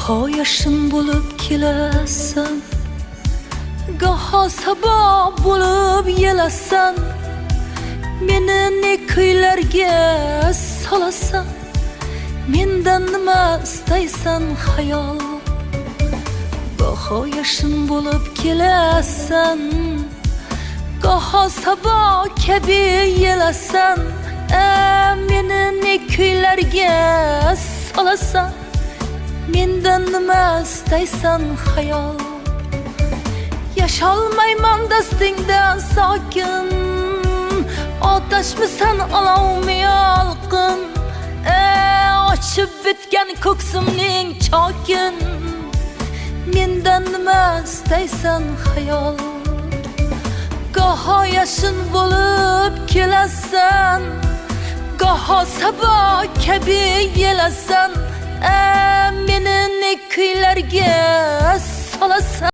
Goho yashin bo'lib kelasan, goho sabah bo'lib yelasan, meni ne kuylarga solasan, mendan nima istaysan xayol. Goho yashin bo'lib kelasan, goho sabah kabi yelasan, meni ne kuylarga solasan, mendan nima istaysan xayol. Yasholmayman dastingdan sokin, otashmisan olovmi yolqin, ochib bitgan ko'ksimning chokin, mendan nima istaysan xayol. Goho yashin bo'lib kelasan, goho sabah kabi yelasan, meni ne kuylarga solasan.